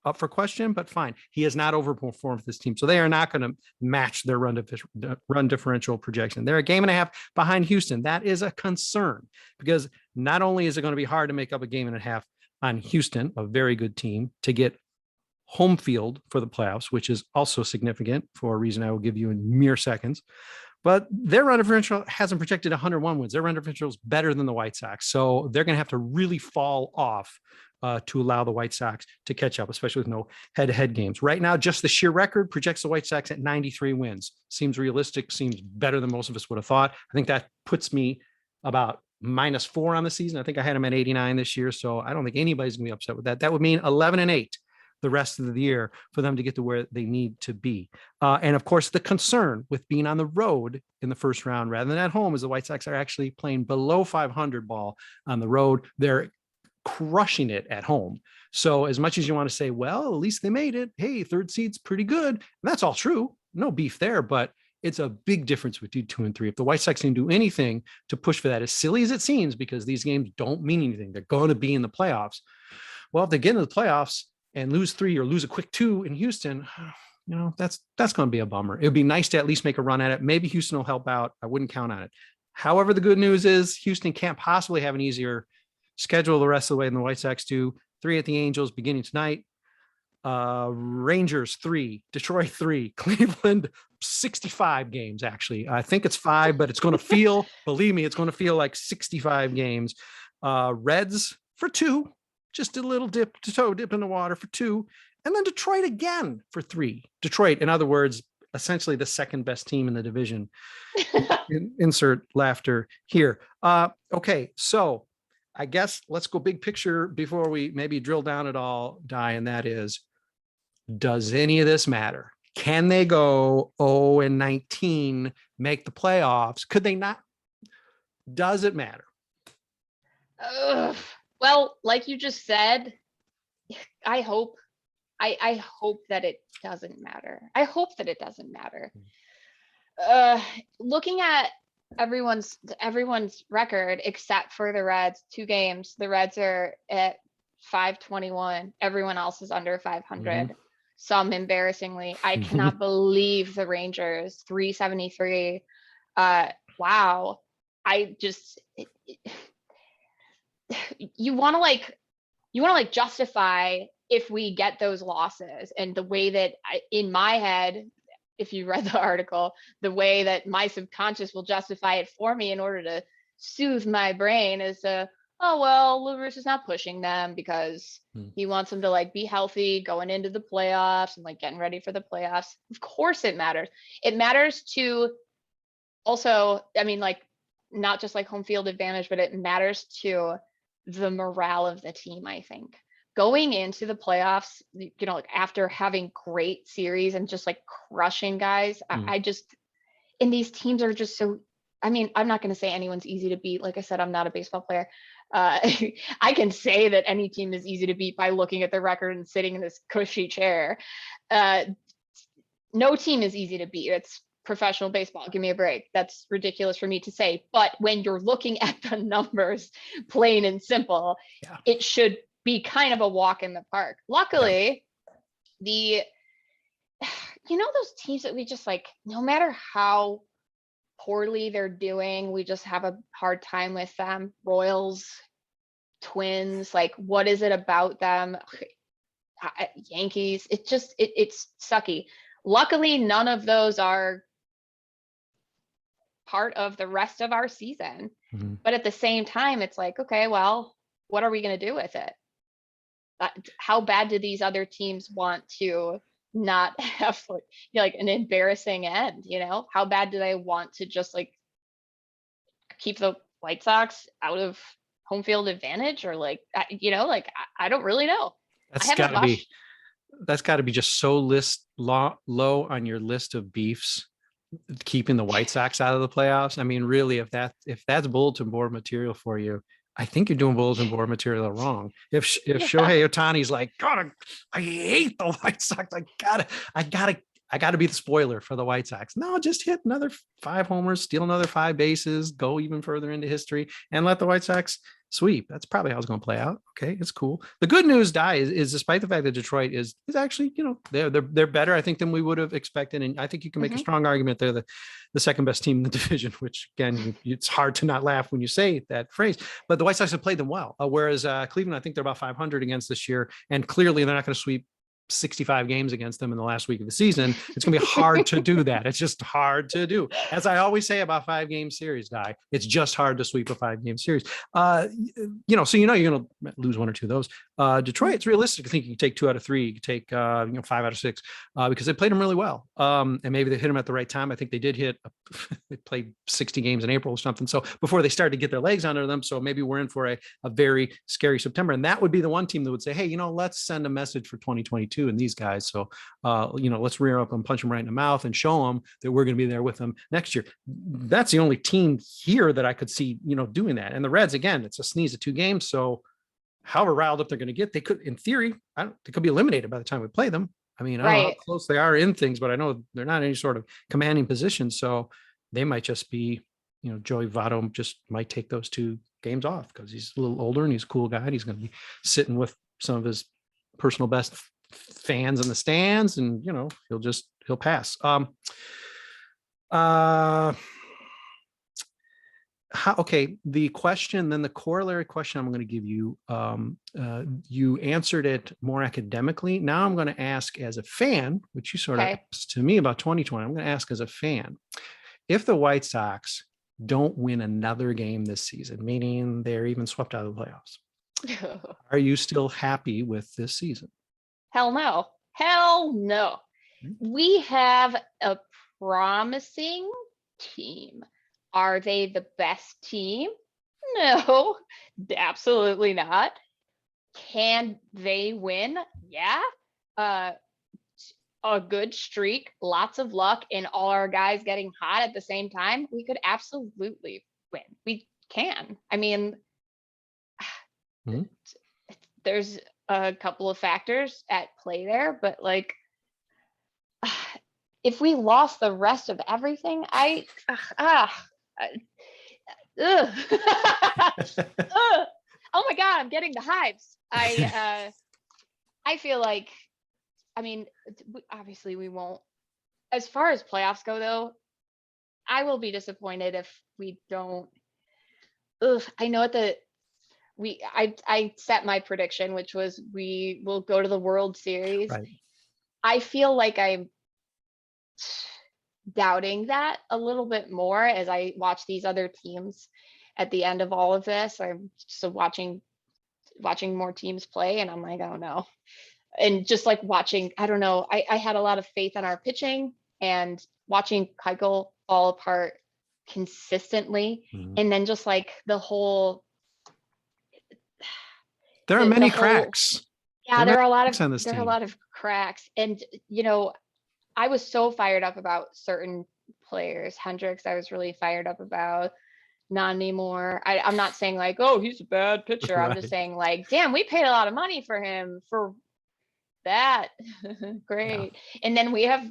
up for question, but fine. He has not overperformed this team. So they are not going to match their run differential projection. They're a game and a half behind Houston. That is a concern because not only is it going to be hard to make up a game and a half on Houston, a very good team, to get home field for the playoffs, which is also significant for a reason I will give you in mere seconds. But their run differential hasn't projected 101 wins. Their run differential is better than the White Sox. So they're going to have to really fall off to allow the White Sox to catch up, especially with no head-to-head games. Right now, just the sheer record projects the White Sox at 93 wins. Seems realistic, seems better than most of us would have thought. I think that puts me about -4 on the season. I think I had them at 89 this year, so I don't think anybody's going to be upset with that. That would mean 11-8 the rest of the year for them to get to where they need to be. And of course, the concern with being on the road in the first round rather than at home is the White Sox are actually playing below 500 ball on the road. They're crushing it at home. So as much as you want to say, well, at least they made it. Hey, third seed's pretty good. And that's all true. No beef there, but it's a big difference between 2 and 3. If the White Sox can do anything to push for that, as silly as it seems, because these games don't mean anything, they're going to be in the playoffs. Well, if they get into the playoffs and lose 3 or lose a quick 2 in Houston, that's going to be a bummer. It would be nice to at least make a run at it. Maybe Houston will help out. I wouldn't count on it. However, the good news is Houston can't possibly have an easier schedule the rest of the way than the White Sox do. 3 at the Angels beginning tonight. Rangers 3, Detroit 3, Cleveland 65 games. Actually, I think it's 5, but it's going to feel, believe me, it's going to feel like 65 games. Reds for 2, just a little toe dip in the water for 2, and then Detroit again for 3. Detroit, in other words, essentially the second best team in the division. Insert laughter here. Okay, so I guess let's go big picture before we maybe drill down at all, Di, and that is, does any of this matter? Can they go 0-19, make the playoffs? Could they not? Does it matter? Well, like you just said, I hope that it doesn't matter. I hope that it doesn't matter. Looking at everyone's record except for the Reds, 2 games. The Reds are at 521. Everyone else is under 500. Some embarrassingly. I cannot believe the Rangers 373. Wow. I just you want to justify if we get those losses, and the way that in my head, if you read the article, the way that my subconscious will justify it for me in order to soothe my brain is oh, well, LaRussa's not pushing them because he wants them to like be healthy going into the playoffs and like getting ready for the playoffs. Of course it matters. It matters to also, I mean, like, not just like home field advantage, but it matters to the morale of the team, I think. Going into the playoffs, you know, like after having great series and just like crushing guys, I just, and these teams are just so, I mean, I'm not going to say anyone's easy to beat. Like I said, I'm not a baseball player. I can say that any team is easy to beat by looking at the record and sitting in this cushy chair. No team is easy to beat. It's professional baseball. Give me a break. That's ridiculous for me to say. But when you're looking at the numbers, plain and simple, it should be kind of a walk in the park. Luckily, you know, those teams that we just like, no matter how poorly they're doing, we just have a hard time with them. Royals, Twins, like, what is it about them? Yankees, it's sucky. Luckily, none of those are part of the rest of our season. But at the same time, it's like, okay, well, what are we going to do with it? How bad do these other teams want to not have like an embarrassing end? You know, how bad do they want to just like keep the White Sox out of home field advantage, or like, you know, like I don't really know. That's got to be just so low on your list of beefs, keeping the White Sox out of the playoffs. I mean, really, if that's bulletin board material for you, I think you're doing bulletin board material wrong. If Shohei Ohtani's like, God, I hate the White Sox. I gotta be the spoiler for the White Sox. No, just hit another 5 homers, steal another 5 bases, go even further into history, and let the White Sox sweep. That's probably how it's going to play out. Okay, it's cool. The good news, is despite the fact that Detroit is actually, you know, they're better, I think, than we would have expected, and I think you can make a strong argument they're the second best team in the division. Which again, it's hard to not laugh when you say that phrase. But the White Sox have played them well, whereas Cleveland, I think they're about 500 against this year, and clearly they're not going to sweep 65 games against them in the last week of the season. It's going to be hard to do that. It's just hard to do. As I always say about 5-game series, Guy, it's just hard to sweep a 5-game series. You know, so you know you're going to lose 1 or 2 of those. Detroit, it's realistic. I think you can take 2 out of 3. You can take 5 out of 6 because they played them really well. And maybe they hit them at the right time. I think they did hit. They played 60 games in April or something. So before they started to get their legs under them. So maybe we're in for a very scary September. And that would be the one team that would say, hey, you know, let's send a message for 2022 and these guys. So, you know, let's rear up and punch them right in the mouth and show them that we're going to be there with them next year. That's the only team here that I could see, you know, doing that. And the Reds, again, it's a sneeze of 2 games. So however riled up they're going to get, they could, in theory, they could be eliminated by the time we play them. I mean, I don't know how close they are in things, but I know they're not in any sort of commanding position. So they might just be, you know, Joey Votto just might take those 2 games off because he's a little older and he's a cool guy. And he's going to be sitting with some of his personal best fans in the stands, and you know, he'll pass. Okay, the corollary question I'm going to give you, you answered it more academically. Now I'm going to ask as a fan, which you sort of asked to me about 2020. I'm going to ask as a fan, if the White Sox don't win another game this season, meaning they're even swept out of the playoffs, are you still happy with this season? Hell no. Hell no. We have a promising team. Are they the best team? No, absolutely not. Can they win? Yeah. A good streak, lots of luck, and all our guys getting hot at the same time. We could absolutely win. We can. I mean, there's a couple of factors at play there, but like, if we lost the rest of everything, Ugh. Ugh. Oh my God, I'm getting the hives. I feel like, I mean, obviously we won't. As far as playoffs go, though, I will be disappointed if we don't. Ugh, I know I set my prediction, which was we will go to the World Series. Right. I feel like I'm doubting that a little bit more as I watch these other teams at the end of all of this. I'm just watching more teams play, and I'm like, oh no. And just like watching, I don't know, I had a lot of faith in our pitching, and watching Keuchel fall apart consistently. And then just like there are many cracks. Yeah, there are a lot of cracks. And I was so fired up about certain players. Hendricks, I was really fired up about. Not anymore. I'm not saying like, oh, he's a bad pitcher. Right. I'm just saying like, damn, we paid a lot of money for him for that. Great. Yeah. And then we have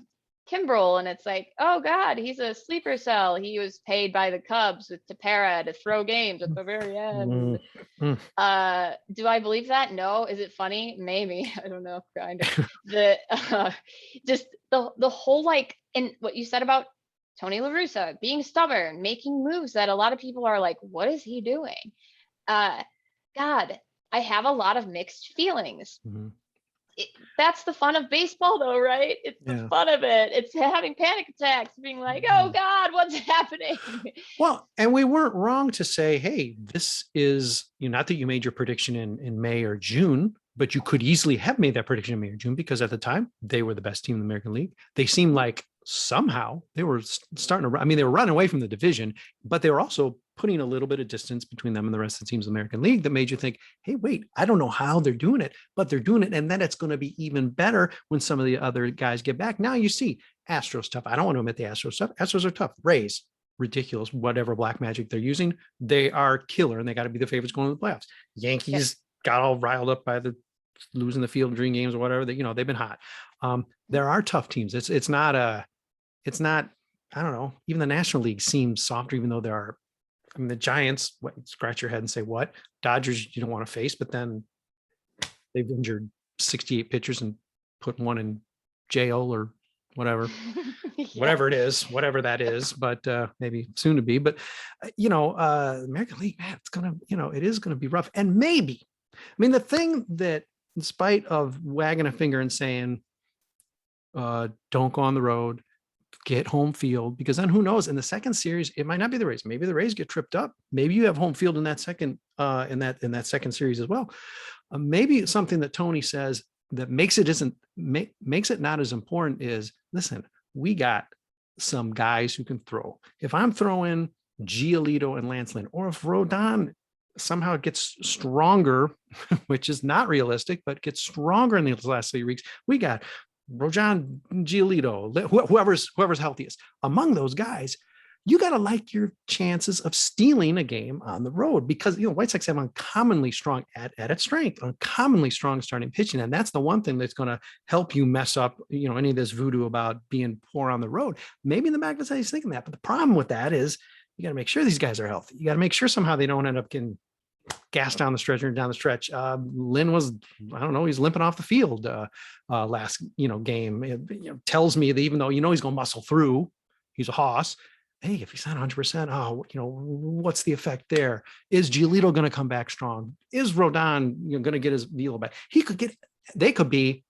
Kimbrel, and it's like, oh God, he's a sleeper cell. He was paid by the Cubs with Tepera to throw games at the very end. Do I believe that? No. Is it funny? Maybe. I don't know. Kind of. Just the whole like, and what you said about Tony La Russa being stubborn, making moves that a lot of people are like, what is he doing? God, I have a lot of mixed feelings. That's the fun of baseball though, right? It's the fun of it. It's having panic attacks, being like, oh God, what's happening? Well, and we weren't wrong to say, hey, this is, not that you made your prediction in May or June, but you could easily have made that prediction in May or June, because at the time they were the best team in the American League. They seemed like somehow they were starting to, they were running away from the division, but they were also putting a little bit of distance between them and the rest of the teams in the American League that made you think, hey, wait, I don't know how they're doing it, but they're doing it. And then it's going to be even better when some of the other guys get back. Now you see Astros tough. I don't want to admit the Astros tough. Astros are tough. Rays, ridiculous. Whatever black magic they're using, they are killer, and they got to be the favorites going to the playoffs. Yankees got all riled up by the losing the Field of Dream games or whatever. They've been hot. There are tough teams. It's not, I don't know, even the National League seems softer, even though there are, the Giants, scratch your head and say what? Dodgers you don't want to face, but then they've injured 68 pitchers and put one in jail or whatever, whatever that is, but maybe soon to be. But, American League, man, it's going to, it is going to be rough. And maybe, the thing that, in spite of wagging a finger and saying, don't go on the road, get home field, because then who knows, in the second series it might not be the Rays. Maybe the Rays get tripped up. Maybe you have home field in that second in that second series as well. Maybe something that Tony says that makes it not as important is, listen, we got some guys who can throw. If I'm throwing Giolito and Lance Lynn, or if Rodon somehow gets stronger, which is not realistic, but gets stronger in these last 3 weeks, we got Rojan, Giolito, whoever's healthiest. Among those guys, you got to like your chances of stealing a game on the road, because White Sox have uncommonly strong at its strength, uncommonly strong starting pitching, and that's the one thing that's going to help you mess up any of this voodoo about being poor on the road. Maybe in the back of his head he's thinking that, but the problem with that is you got to make sure these guys are healthy. You got to make sure somehow they don't end up getting gas down the stretch. Lynn was, I don't know, he's limping off the field last game. It tells me that even though he's going to muscle through, he's a hoss. Hey, if he's not 100%, what's the effect there? Is Giolito going to come back strong? Is Rodon going to get his velo back? They could be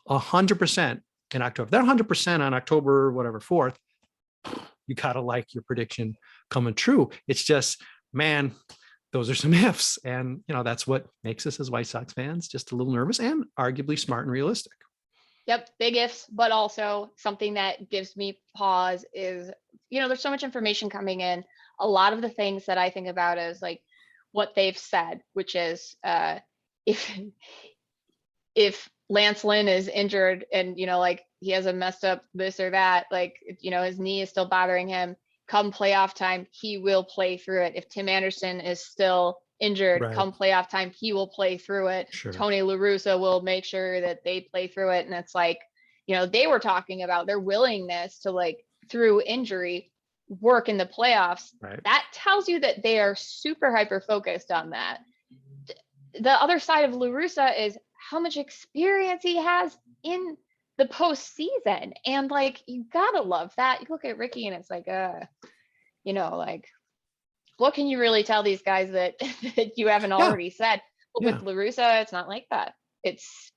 100% in October. They're 100% on October, 4th. You got to like your prediction coming true. It's just, man, those are some ifs. And, that's what makes us as White Sox fans just a little nervous and arguably smart and realistic. Yep. Big ifs, but also something that gives me pause is, there's so much information coming in. A lot of the things that I think about is like what they've said, which is if Lance Lynn is injured and, like he has a messed up this or that, like, his knee is still bothering him, come playoff time, he will play through it. If Tim Anderson is still injured, come playoff time, he will play through it. Sure. Tony La Russa will make sure that they play through it. And it's like, they were talking about their willingness to, like, through injury, work in the playoffs, Right. that tells you that they are super hyper focused on that. The other side of LaRussa is how much experience he has in the postseason. And like, you gotta love that. You look at Ricky and it's like, like, what can you really tell these guys that, that you haven't already said? But with LaRussa, it's not like that. It's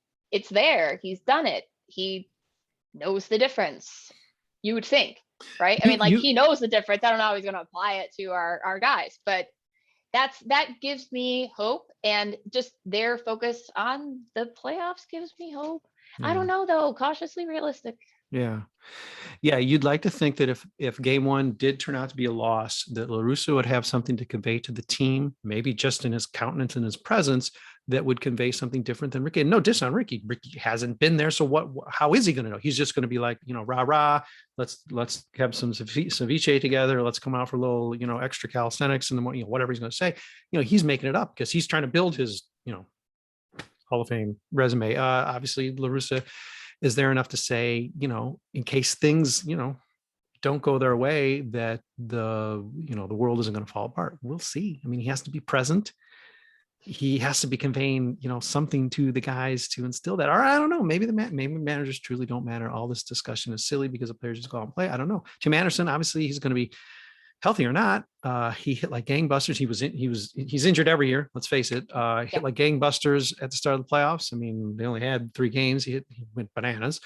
there. He's done it. He knows the difference. You would think, right? I mean, like, he knows the difference. I don't know how he's going to apply it to our guys, but that gives me hope, and just their focus on the playoffs gives me hope. I don't know though, cautiously realistic. Yeah. You'd like to think that if game one did turn out to be a loss, that LaRussa would have something to convey to the team, maybe just in his countenance and his presence, that would convey something different than Ricky. And no diss on Ricky. Ricky hasn't been there. So how is he going to know? He's just going to be like, rah, rah, let's have some ceviche together. Let's come out for a little, extra calisthenics and then, whatever he's going to say, he's making it up because he's trying to build his, Hall of Fame resume. Obviously LaRussa is there enough to say, in case things, don't go their way, that the world isn't going to fall apart. We'll see. I mean, he has to be present. He has to be conveying, something to the guys to instill that. Or I don't know, maybe maybe managers truly don't matter. All this discussion is silly because the players just go out and play. I don't know. Tim Anderson, obviously he's going to be healthy or not. He hit like gangbusters. He's injured every year. Let's face it. Hit like gangbusters at the start of the playoffs. I mean, they only had 3 games. He went bananas.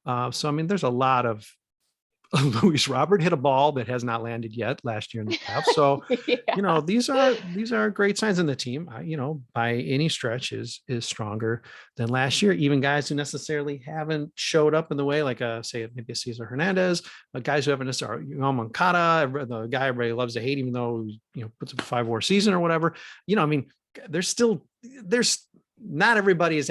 So, I mean, there's a lot of Luis Robert hit a ball that has not landed yet last year in the playoffs. So, these are great signs in the team. By any stretch is stronger than last year. Even guys who necessarily haven't showed up in the way, like say maybe a Cesar Hernandez, guys who haven't necessarily, Moncada, the guy everybody loves to hate, even though puts up a 5-war season or whatever. I mean, there's not everybody is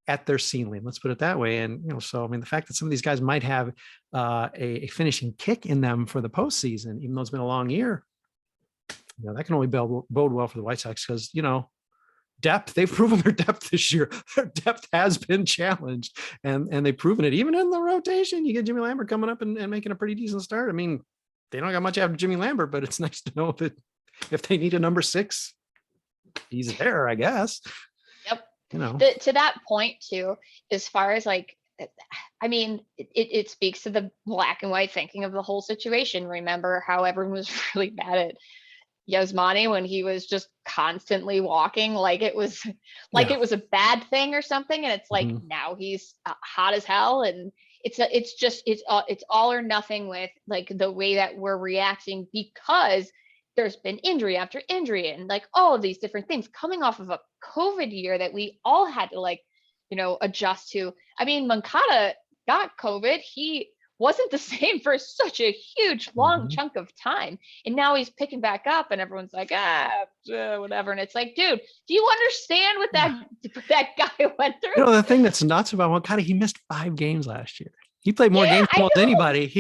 at their ceiling, let's put it that way. And so I mean, the fact that some of these guys might have a finishing kick in them for the postseason, even though it's been a long year, that can only bode well for the White Sox, because depth, they've proven their depth this year. Their depth has been challenged, and they've proven it even in the rotation. You get Jimmy Lambert coming up and making a pretty decent start. I mean, they don't got much after Jimmy Lambert, but it's nice to know that if they need a number 6, he's there, I guess. Yep. To that point too, as far as like, I mean, it speaks to the black and white thinking of the whole situation. Remember how everyone was really mad at Yasmani when he was just constantly walking like it was it was a bad thing or something, and it's like now he's hot as hell, and it's all or nothing with like the way that we're reacting, because there's been injury after injury and like all of these different things coming off of a COVID year that we all had to adjust to. I mean, Moncada got COVID. He wasn't the same for such a huge, long chunk of time. And now he's picking back up and everyone's like, whatever. And it's like, dude, do you understand what that guy went through? The thing that's nuts about Moncada, he missed 5 games last year. He played more games than anybody. He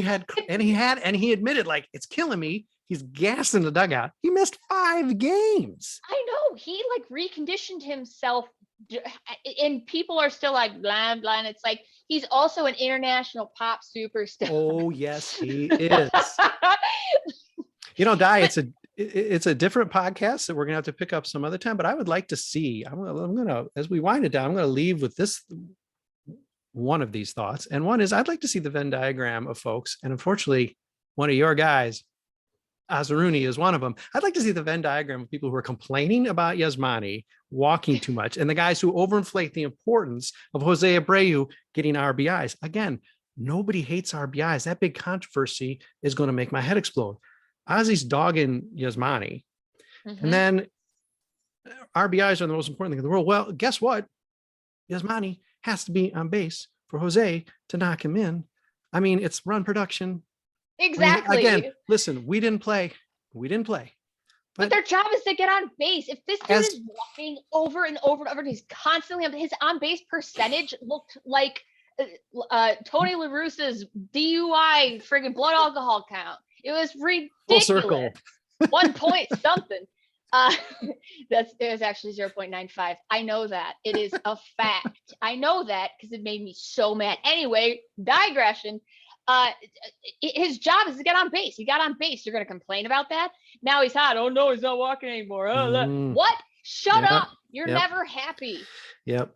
admitted, like, it's killing me. He's gassed in the dugout. He missed 5 games. I know. He like reconditioned himself, and people are still like blah blah. And it's like he's also an international pop superstar. Oh yes, he is. Di, it's a different podcast that we're gonna have to pick up some other time. But I would like to see. I'm gonna as we wind it down, I'm gonna leave with this. One of these thoughts, and one is I'd like to see the Venn diagram of folks, and unfortunately, one of your guys, Azaruni, is one of them. I'd like to see the Venn diagram of people who are complaining about Yasmani walking too much, and the guys who overinflate the importance of Jose Abreu getting RBIs. Again, nobody hates RBIs. That big controversy is going to make my head explode. Ozzy's dogging Yasmani, and then RBIs are the most important thing in the world. Well, guess what? Yasmani has to be on base for Jose to knock him in. I mean, it's run production. Exactly. I mean, again, listen, we didn't play. But their job is to get on base. If this dude is walking over and over and over, and he's constantly on his on base percentage looked like Tony La Russa's DUI friggin' blood alcohol count. It was ridiculous. Full circle. 1 point something. It was actually 0.95. I know that. It is a fact. I know that because it made me so mad. Anyway, digression. his job is to get on base. He got on base. You're going to complain about that? Now he's hot. Oh no, he's not walking anymore. What? Shut up. You're never happy. Yep.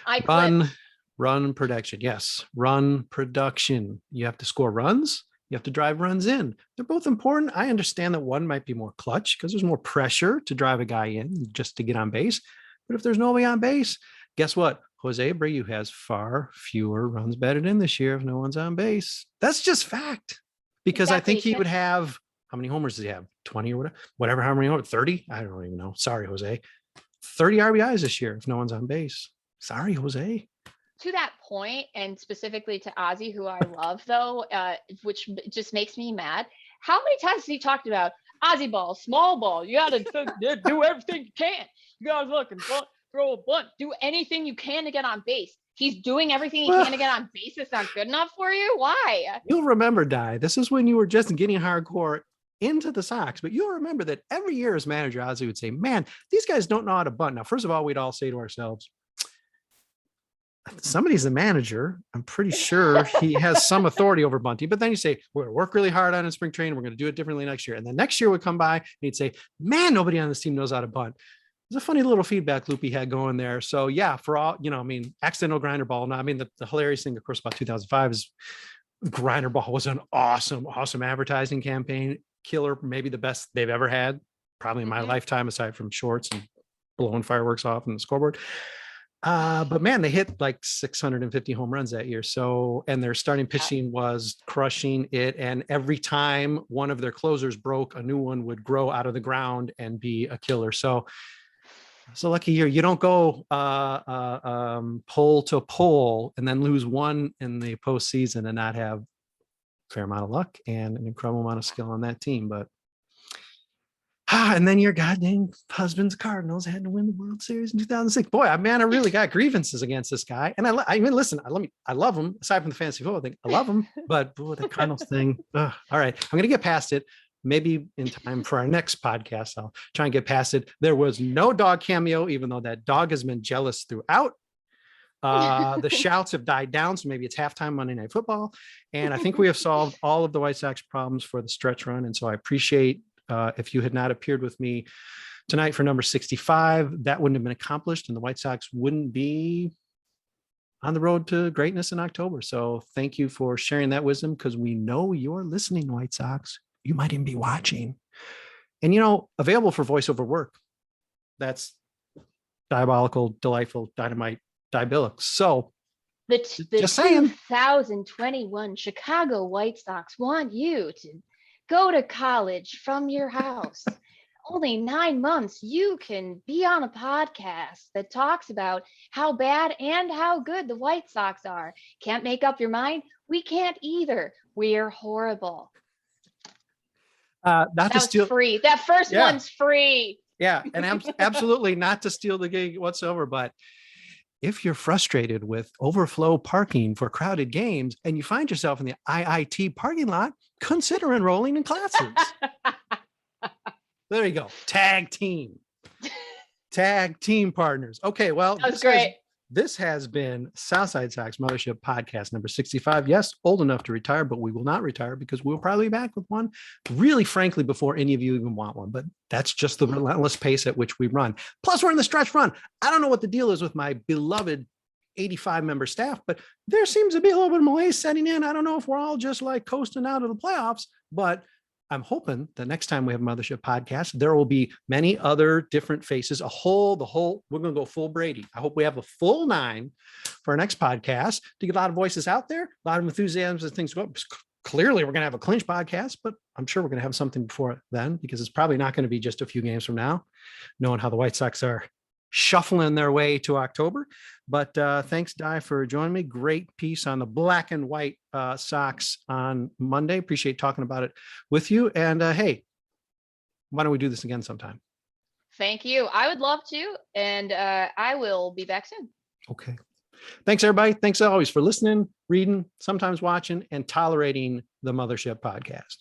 I quit. Run production. Yes. Run production. You have to score runs. You have to drive runs in. They're both important. I understand that one might be more clutch because there's more pressure to drive a guy in just to get on base. But if there's nobody on base, guess what? Jose Abreu has far fewer runs batted in this year if no one's on base. That's just fact. Because exactly. I think he would have, how many homers does he have? 20 or whatever, how many homers? 30? I don't even know. Sorry, Jose. 30 RBIs this year if no one's on base. Sorry, Jose. To that point, and specifically to Ozzy, who I love, though, which just makes me mad. How many times has he talked about Ozzy ball, small ball? You got to do everything you can. You got to look and throw a bunt. Do anything you can to get on base. He's doing everything he can to get on base. It's not good enough for you. Why? You'll remember, Di, this is when you were just getting hardcore into the Sox, but you'll remember that every year as manager, Ozzy would say, man, these guys don't know how to bunt. Now, first of all, we'd all say to ourselves, somebody's the manager. I'm pretty sure he has some authority over bunting. But then you say, we're going to work really hard on in spring training. We're going to do it differently next year. And then next year would come by and he'd say, man, nobody on this team knows how to bunt. There's a funny little feedback loop he had going there. So yeah, for all, accidental grinder ball. Now, the hilarious thing, of course, about 2005 is grinder ball was an awesome advertising campaign. Killer, maybe the best they've ever had, probably in my lifetime, aside from shorts and blowing fireworks off on the scoreboard. But man, they hit like 650 home runs that year. So, and their starting pitching was crushing it. And every time one of their closers broke, a new one would grow out of the ground and be a killer. So it's a lucky year. You don't go pole to pole and then lose one in the postseason and not have a fair amount of luck and an incredible amount of skill on that team. But and then your goddamn husband's Cardinals had to win the World Series in 2006. Boy, I really got grievances against this guy. And listen, I love him. Aside from the fantasy football thing, I love him. But boy, the Cardinals thing. All right, I'm going to get past it. Maybe in time for our next podcast, I'll try and get past it. There was no dog cameo, even though that dog has been jealous throughout. The shouts have died down, so maybe it's halftime Monday Night Football. And I think we have solved all of the White Sox problems for the stretch run. And so I appreciate if you had not appeared with me tonight for number 65, that wouldn't have been accomplished and the White Sox wouldn't be on the road to greatness in October. So thank you for sharing that wisdom, because we know you're listening, White Sox. You might even be watching. And, available for voiceover work. That's diabolical, delightful, dynamite, Billick. So the just saying. 2021 Chicago White Sox want you to go to college from your house. Only 9 months, you can be on a podcast that talks about how bad and how good the White Sox are. Can't make up your mind? We can't either. We're horrible. Free. That first one's free. Yeah, and absolutely not to steal the gig whatsoever. But if you're frustrated with overflow parking for crowded games and you find yourself in the IIT parking lot, consider enrolling in classes. There you go. Tag team partners. Okay, well, that was great. This has been Southside Sox Mothership Podcast number 65. Yes, old enough to retire, but we will not retire because we'll probably be back with one, really, frankly, before any of you even want one. But that's just the relentless pace at which we run. Plus, we're in the stretch run. I don't know what the deal is with my beloved 85-member staff, but there seems to be a little bit of malaise setting in. I don't know if we're all just like coasting out of the playoffs, but I'm hoping the next time we have a Mothership Podcast, there will be many other different faces, we're going to go full Brady. I hope we have a full 9 for our next podcast to get a lot of voices out there, a lot of enthusiasm as things go up. Clearly, we're going to have a clinch podcast, but I'm sure we're going to have something before then, because it's probably not going to be just a few games from now, knowing how the White Sox are shuffling their way to October. But thanks, Di, for joining me. Great piece on the black and white Sox on Monday. Appreciate talking about it with you. And hey, why don't we do this again sometime? Thank you. I would love to. And I will be back soon. Okay. Thanks, everybody. Thanks always for listening, reading, sometimes watching, and tolerating the Mothership Podcast.